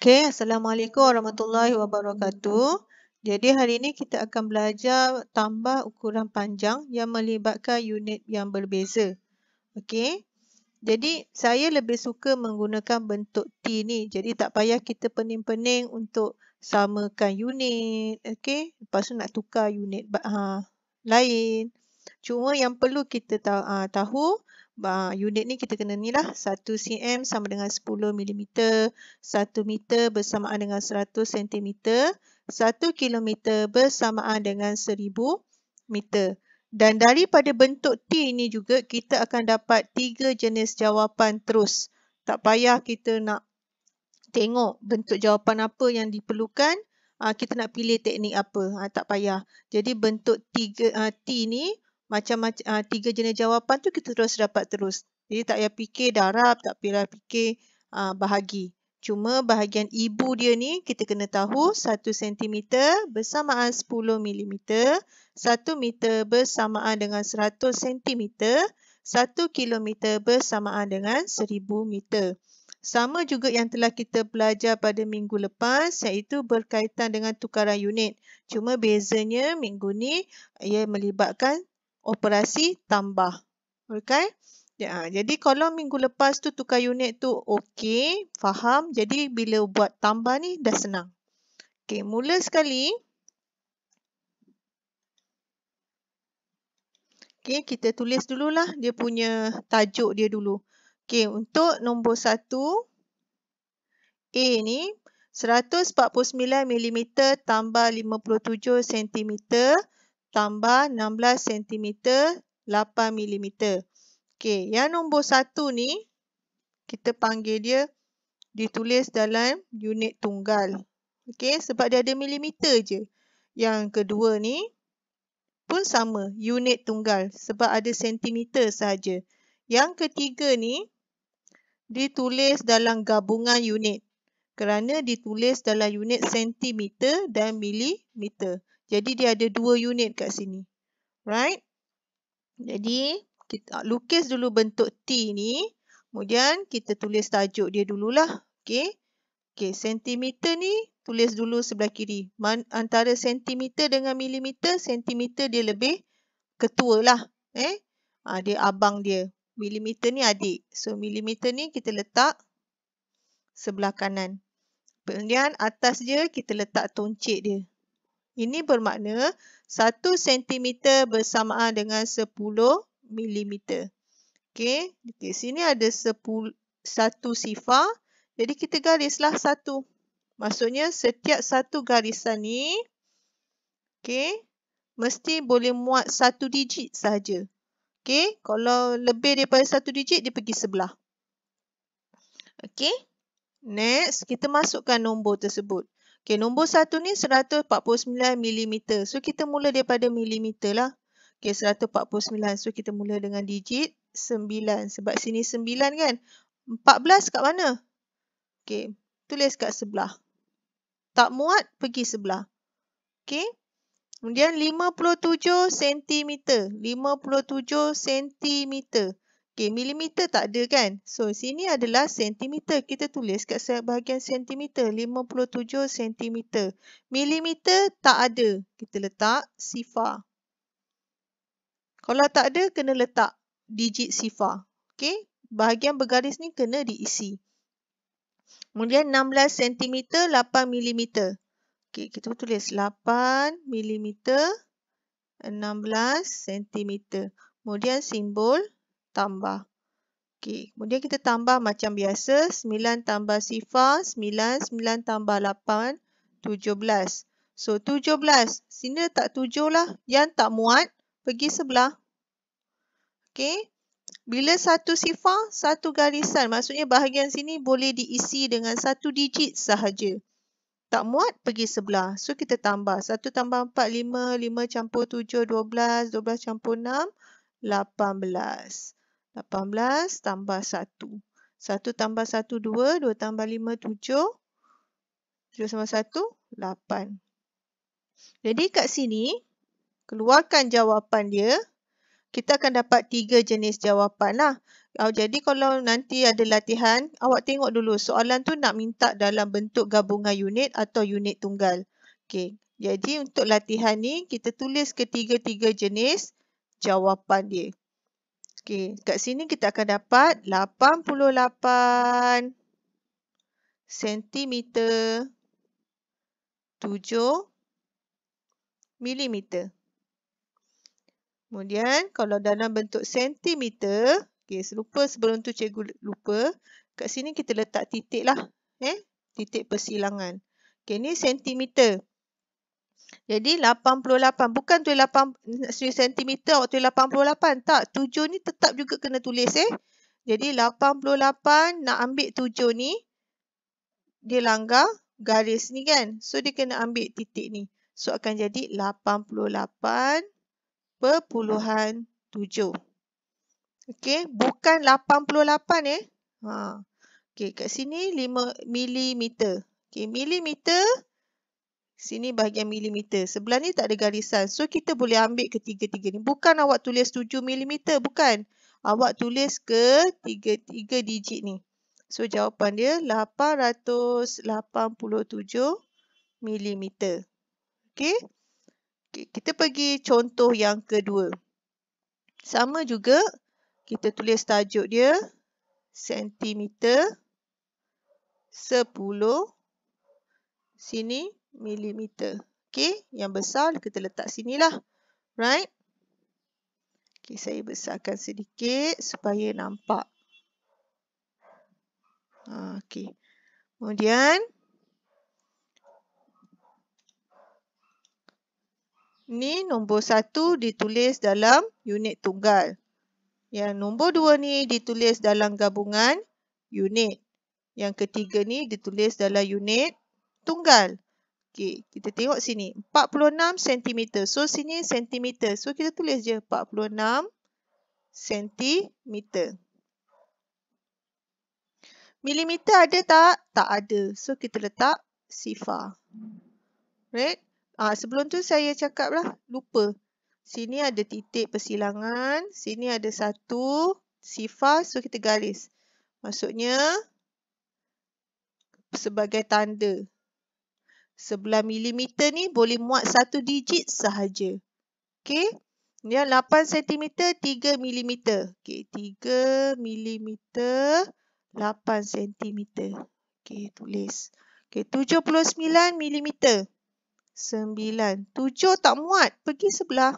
Okey, Assalamualaikum warahmatullahi wabarakatuh. Jadi hari ini kita akan belajar tambah ukuran panjang yang melibatkan unit yang berbeza. Okey. Jadi saya lebih suka menggunakan bentuk T ni. Jadi tak payah kita pening-pening untuk samakan unit, okey. Lepas tu nak tukar unit lain. Cuma yang perlu kita tahu unit ni kita kena ni lah 1 cm sama dengan 10 mm, 1 meter bersamaan dengan 100 cm, 1 kilometer bersamaan dengan 1000 meter. Dan daripada bentuk T ini juga kita akan dapat 3 jenis jawapan terus. Tak payah kita nak tengok bentuk jawapan apa yang diperlukan, kita nak pilih teknik apa, tak payah. Jadi bentuk T ni macam-macam 3 jenis jawapan tu kita terus dapat terus. Jadi tak payah fikir darab, tak payah fikir bahagi. Cuma bahagian ibu dia ni kita kena tahu 1 cm bersamaan 10 mm, 1 meter bersamaan dengan 100 cm, 1 kilometer bersamaan dengan 1000 meter. Sama juga yang telah kita belajar pada minggu lepas, iaitu berkaitan dengan tukaran unit. Cuma bezanya minggu ni ia melibatkan operasi tambah. Okey? Jadi kalau minggu lepas tu tukar unit tu okey, faham. Jadi bila buat tambah ni dah senang. Okey, mula sekali. Okey, kita tulis dululah dia punya tajuk dia dulu. Okey, untuk nombor 1, A ni 149 mm tambah 57 cm tambah 16 cm 8 mm. Okey, yang nombor 1 ni kita panggil dia ditulis dalam unit tunggal. Okey, sebab dia ada milimeter je. Yang kedua ni pun sama, unit tunggal sebab ada sentimeter sahaja. Yang ketiga ni ditulis dalam gabungan unit kerana ditulis dalam unit sentimeter dan milimeter. Jadi dia ada 2 unit kat sini. Right? Jadi kita lukis dulu bentuk T ni. Kemudian kita tulis tajuk dia dululah. Okey. Okey, sentimeter ni tulis dulu sebelah kiri. Antara sentimeter dengan milimeter, sentimeter dia lebih ketua lah. Dia abang dia. Milimeter ni adik. So milimeter ni kita letak sebelah kanan. Kemudian atas dia kita letak toncik dia. Ini bermakna 1 cm bersamaan dengan 10 mm. Okey, di sini ada 1 sifar. Jadi kita garislah 1. Maksudnya setiap satu garisan ni mesti boleh muat 1 digit sahaja. Okey, kalau lebih daripada 1 digit dia pergi sebelah. Okey. Next, kita masukkan nombor tersebut. Okey, nombor 1 ni 149 mm. So, kita mula daripada milimeter lah. Okey, 149. So, kita mula dengan digit 9. Sebab sini 9 kan. 14 kat mana? Okey, tulis kat sebelah. Tak muat, pergi sebelah. Okey. Kemudian 57 cm. 57 cm. Okey, milimeter tak ada kan? So, sini adalah sentimeter. Kita tulis kat bahagian sentimeter. 57 cm. Milimeter tak ada. Kita letak sifar. Kalau tak ada, kena letak digit sifar. Okey, bahagian bergaris ni kena diisi. Kemudian 16 cm, 8 mm. Okey, kita tulis 8 mm, 16 cm. Kemudian simbol tambah. Okey, kemudian kita tambah macam biasa. 9 tambah sifar, 9. 9 tambah 8, 17. So, 17. Sini letak 7 lah. Yang tak muat, pergi sebelah. Okey. Bila 1 sifar, 1 garisan. Maksudnya bahagian sini boleh diisi dengan 1 digit sahaja. Tak muat, pergi sebelah. So, kita tambah. 1 tambah 4, 5. 5 campur 7, 12. 12 campur 6, 18. 18 tambah 1. 1 tambah 1, 2. 2 tambah 5, 7. 7 tambah 1, 8. Jadi kat sini, keluarkan jawapan dia. kita akan dapat 3 jenis jawapan lah. Jadi kalau nanti ada latihan, awak tengok dulu soalan tu nak minta dalam bentuk gabungan unit atau unit tunggal. Okey. Jadi untuk latihan ni kita tulis ketiga-tiga jenis jawapan dia. Okey, kat sini kita akan dapat 88 sentimeter 7 milimeter. Kemudian kalau dalam bentuk sentimeter, okey, sebelum tu cikgu lupa, kat sini kita letak titik lah, titik persilangan. Okey, ni sentimeter. Jadi 88, bukan tulis 8 sentimeter awak tulis 88, tak, 7 ni tetap juga kena tulis Jadi 88 nak ambil 7 ni, dia langgar garis ni kan. So dia kena ambil titik ni. So akan jadi 88.7. Okey, bukan 88 Okey, kat sini 5 milimeter. Okey, milimeter. Sini bahagian milimeter. Sebelah ni tak ada garisan. So kita boleh ambil ketiga-tiga ni. Bukan awak tulis 7 milimeter, bukan. Awak tulis ke tiga digit ni. So jawapan dia 887 milimeter. Okey. Kita pergi contoh yang kedua. Sama juga, kita tulis tajuk dia sentimeter 10. Sini milimeter. Okey, yang besar kita letak sinilah. Right? Okey, saya besarkan sedikit supaya nampak. Okey. Kemudian ni nombor 1 ditulis dalam unit tunggal. Yang nombor 2 ni ditulis dalam gabungan unit. Yang ketiga ni ditulis dalam unit tunggal. Okey, kita tengok sini. 46 cm. So, sini centimeter. So, kita tulis je 46 cm. Milimeter ada tak? Tak ada. So, kita letak sifar. Right? Sebelum tu saya cakap lah. Lupa. Sini ada titik persilangan. Sini ada satu sifar. So, kita garis. Maksudnya, sebagai tanda. Sebelah milimeter ni boleh muat satu digit sahaja. Okey. Yang 8 cm, 3 milimeter. Okey, 3 milimeter, 8 cm. Okey, tulis. Okey, 79 milimeter. 9. 7 tak muat. Pergi sebelah.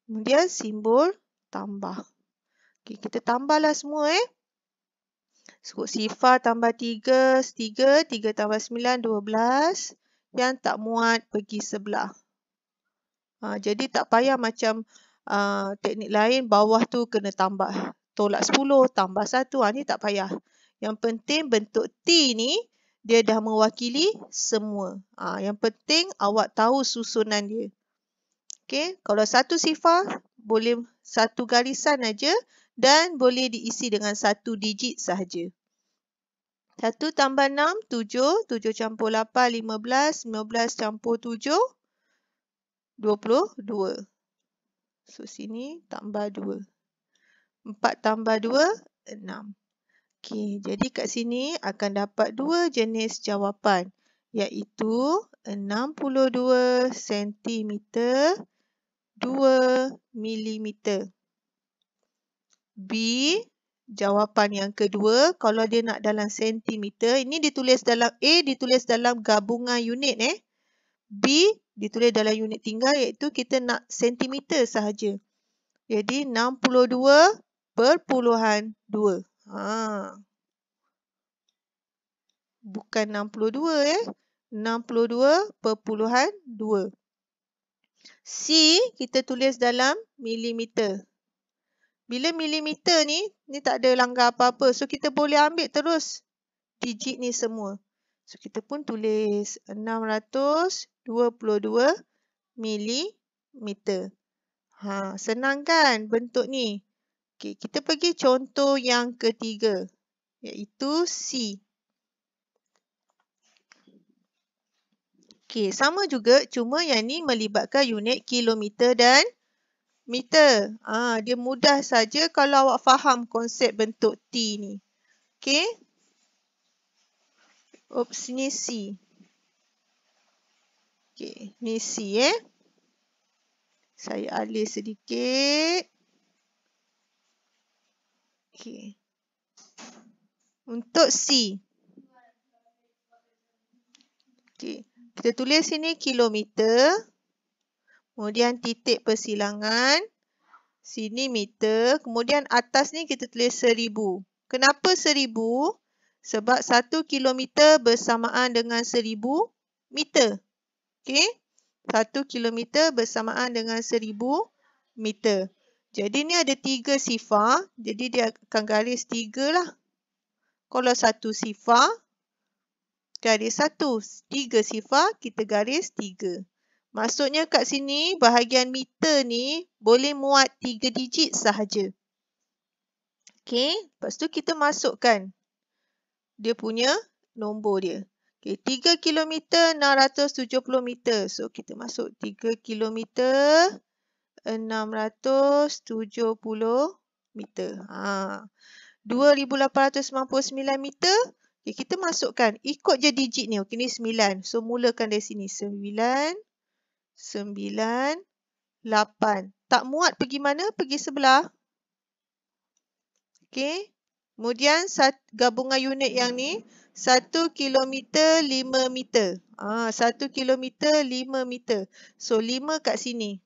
Kemudian simbol tambah. Okey, kita tambahlah semua Sifar tambah 3, 3 tambah 9, 12. Yang tak muat, pergi sebelah. Jadi tak payah macam teknik lain, bawah tu kena tambah. Tolak 10, tambah 1. Ni tak payah. Yang penting bentuk T ni, dia dah mewakili semua. Yang penting awak tahu susunan dia. Okay. Kalau satu sifar, boleh satu garisan aja dan boleh diisi dengan satu digit sahaja. 1 tambah 6, 7. 7 campur 8, 15. 15 campur 7, 22. So, sini tambah 2. 4 tambah 2, 6. Okey, jadi kat sini akan dapat 2 jenis jawapan. Iaitu 62 cm, 2 milimeter. B. Jawapan yang kedua, kalau dia nak dalam sentimeter, ini ditulis dalam A, ditulis dalam gabungan unit B, ditulis dalam unit tinggal iaitu kita nak sentimeter sahaja. Jadi 62.2. Bukan 62 62.2. C, kita tulis dalam milimeter. Bila milimeter ni tak ada langgar apa-apa. So, kita boleh ambil terus digit ni semua. So, kita pun tulis 622 milimeter. Senang kan bentuk ni? Okay, kita pergi contoh yang ketiga. Iaitu C. Okay, sama juga. Cuma yang ni melibatkan unit kilometer dan meter. Dia mudah saja kalau awak faham konsep bentuk T ni. Okey. Oops, ni C. Okey, ni C Saya alih sedikit. Okey. Untuk C. Okey, kita tulis sini kilometer. Kemudian titik persilangan. Sini meter. Kemudian atas ni kita tulis 1000. Kenapa 1000? Sebab 1 kilometer bersamaan dengan 1000 meter. Okey. 1 kilometer bersamaan dengan 1000 meter. Jadi ni ada 3 sifar. Jadi dia akan garis 3 lah. Kalau 1 sifar, garis 1. 3 sifar, kita garis 3. Maksudnya kat sini, bahagian meter ni boleh muat 3 digit sahaja. Okey, lepas tu kita masukkan dia punya nombor dia. Okey, 3 kilometer 670 meter. So, kita masuk 3 kilometer 670 meter. 2,899 meter. Okay, kita masukkan. Ikut je digit ni. Okey, ni 9. So, mulakan dari sini. 9, 9, 8. Tak muat pergi mana? Pergi sebelah. Okey. Kemudian, gabungan unit yang ni. 1 kilometer 5 meter. 1 kilometer 5 meter. So, 5 kat sini.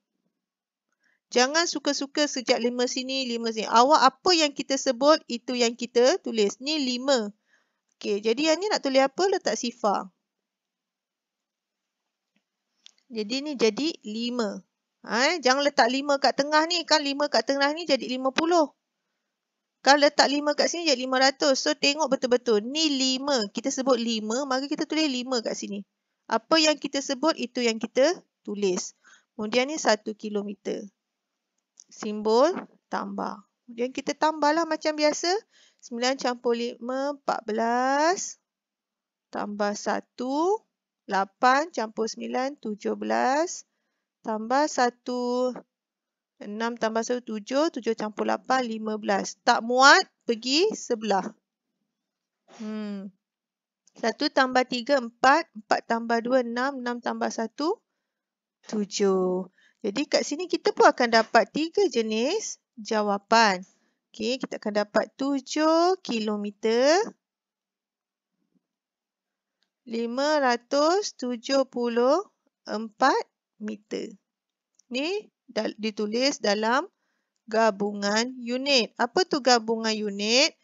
Jangan suka-suka sejak 5 sini, 5 sini. Awak apa yang kita sebut, itu yang kita tulis. Ni 5. Okey, jadi yang ni nak tulis apa? Letak sifar. Jadi ni jadi 5. Jangan letak 5 kat tengah ni. Kan 5 kat tengah ni jadi 50. Kalau letak 5 kat sini jadi 500. So, tengok betul-betul. Ni 5. Kita sebut 5, maka kita tulis 5 kat sini. Apa yang kita sebut, itu yang kita tulis. Kemudian ni 1 kilometer. Simbol tambah. Kemudian kita tambahlah macam biasa. 9 campur 5, 14. Tambah 1. 8 campur 9, 17. Tambah 1. 6 tambah 1, 7. 7 campur 8, 15. Tak muat, pergi sebelah. 1 tambah 3, 4. 4 tambah 2, 6. 6 tambah 1, 7. Jadi kat sini kita pun akan dapat 3 jenis jawapan. Okey, kita akan dapat 7 kilometer 574 meter. Ni ditulis dalam gabungan unit. Apa tu gabungan unit?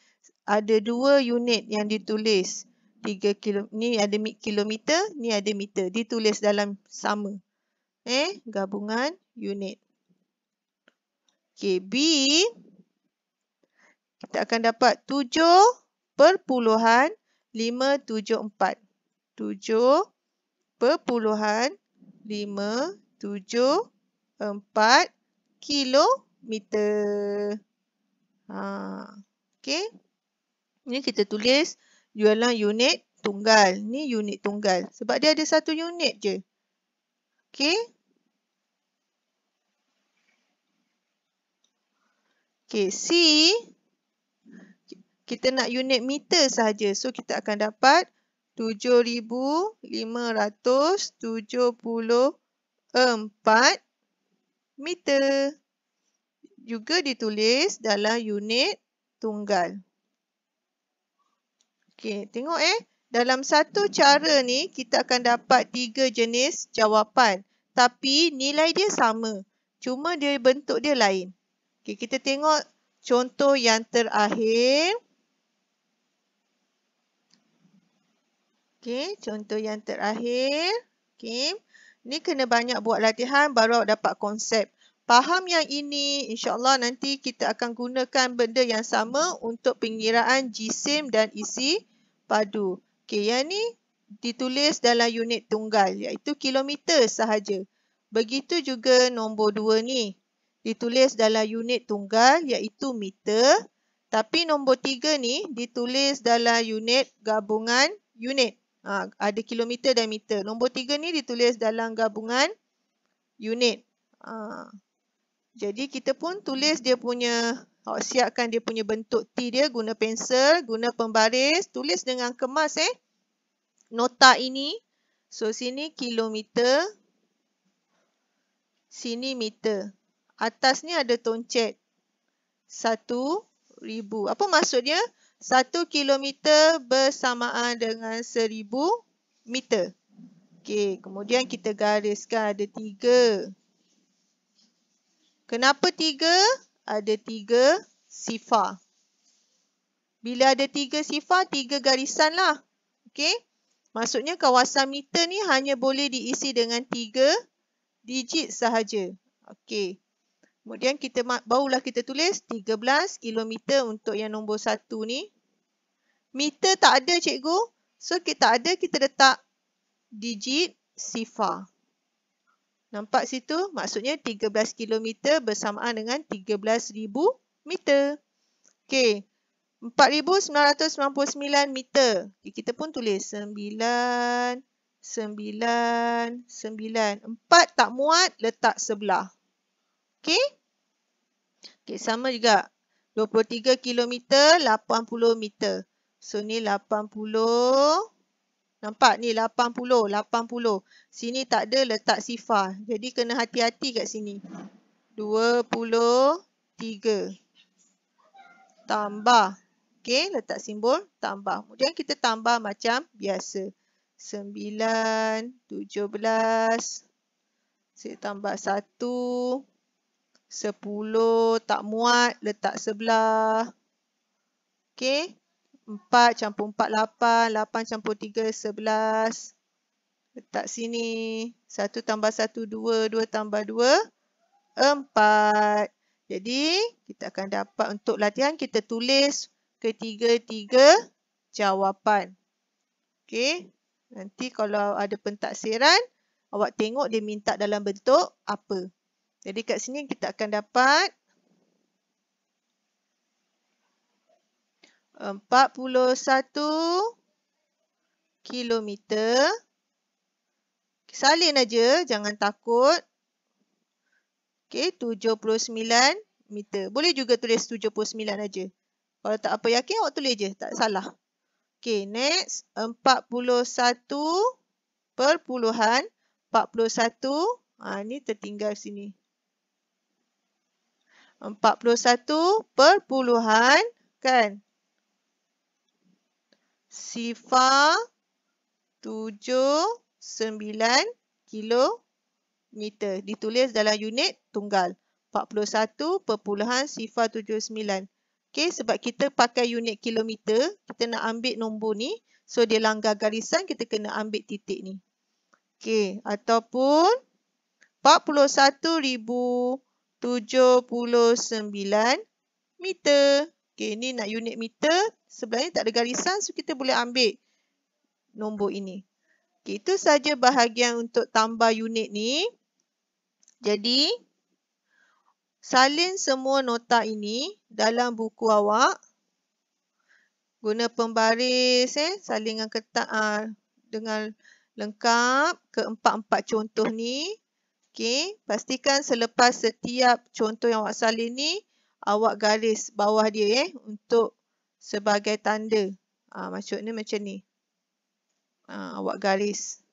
Ada 2 unit yang ditulis. 3 kilo, ni ada kilometer, ni ada meter. Ditulis dalam sama. Gabungan unit. Okey, B. Kita akan dapat 7,574. 7,574 kilometer. Okey. Ini kita tulis dalam unit tunggal. Ni unit tunggal. Sebab dia ada 1 unit je. Okey. Okey, C. Kita nak unit meter sahaja. So, kita akan dapat 7,574 meter. Juga ditulis dalam unit tunggal. Okey, tengok dalam satu cara ni, kita akan dapat 3 jenis jawapan. Tapi nilai dia sama. Cuma dia bentuk dia lain. Okey, kita tengok contoh yang terakhir. Okey, contoh yang terakhir. Okey, ni kena banyak buat latihan baru dapat konsep. Faham yang ini, insyaAllah nanti kita akan gunakan benda yang sama untuk pengiraan jisim dan isi padu. Okey, yang ni ditulis dalam unit tunggal, iaitu kilometer sahaja. Begitu juga nombor 2 ni. Ditulis dalam unit tunggal, iaitu meter. Tapi nombor 3 ni ditulis dalam unit gabungan unit. Ada kilometer dan meter. Nombor 3 ni ditulis dalam gabungan unit. Jadi kita pun tulis dia punya, awak siapkan dia punya bentuk T dia, guna pensel, guna pembaris, tulis dengan kemas nota ini. So sini kilometer, sini meter. Atas ni ada toncet 1,000. Apa maksud dia? 1 kilometer bersamaan dengan 1,000 meter. Okey, kemudian kita gariskan ada 3. Kenapa 3? Ada 3 sifar. Bila ada 3 sifar, 3 garisan lah. Okey? Maksudnya kawasan meter ni hanya boleh diisi dengan 3 digit sahaja. Okey. Kemudian barulah kita tulis 13 kilometer untuk yang nombor 1 ni. Meter tak ada cikgu. So kita letak digit sifar. Nampak situ? Maksudnya 13 km bersamaan dengan 13,000 meter. Okey. 4,999 meter. Okay, kita pun tulis 9, 9, 9. 4 tak muat, letak sebelah. Okey? Okey, sama juga. 23 km, 80 meter. So, ni 80. Nampak ni 80, 80. Sini tak ada letak sifar. Jadi kena hati-hati kat sini. 23. Tambah. Okey, letak simbol tambah. Kemudian kita tambah macam biasa. 9, 17. Saya tambah 1. 10 tak muat, letak sebelah. Okey. 4 campur 4, 8. 8 campur 3, 11. Letak sini. 1 tambah 1, 2. 2 tambah 2, 4. Jadi, kita akan dapat untuk latihan kita tulis ketiga-tiga jawapan. Okey. Nanti kalau ada pentaksiran, awak tengok dia minta dalam bentuk apa. Jadi, kat sini kita akan dapat 41 kilometer. Salin aja, jangan takut. Okey, 79 meter. Boleh juga tulis 79 aja. Kalau tak apa yakin, awak tulis je. Tak salah. Okey, next. 41 perpuluhan. 41. Ni tertinggal sini. 41 perpuluhan. Kan? Sifar 79 kilometer. Ditulis dalam unit tunggal. 41.079. Okey, sebab kita pakai unit kilometer, kita nak ambil nombor ni. So, dia langgar garisan, kita kena ambil titik ni. Okey, ataupun 41,079 meter. Okey, ni nak unit meter. Sebenarnya tak ada garisan, so kita boleh ambil nombor ini. Okay, itu saja bahagian untuk tambah unit ni. Jadi, salin semua nota ini dalam buku awak. Guna pembaris, salin dengan ketat dengan lengkap keempat-empat contoh ni. Okay, pastikan selepas setiap contoh yang awak salin ni, awak garis bawah dia untuk sebagai tanda. Maksudnya macam ni. Awak garis.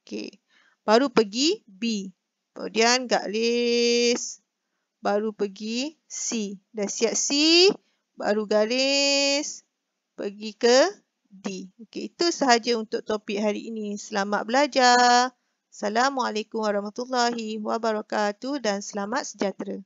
Okey. Baru pergi B. Kemudian garis. Baru pergi C. Dah siap C. Baru garis. Pergi ke D. Okey. Itu sahaja untuk topik hari ini. Selamat belajar. Assalamualaikum warahmatullahi wabarakatuh dan selamat sejahtera.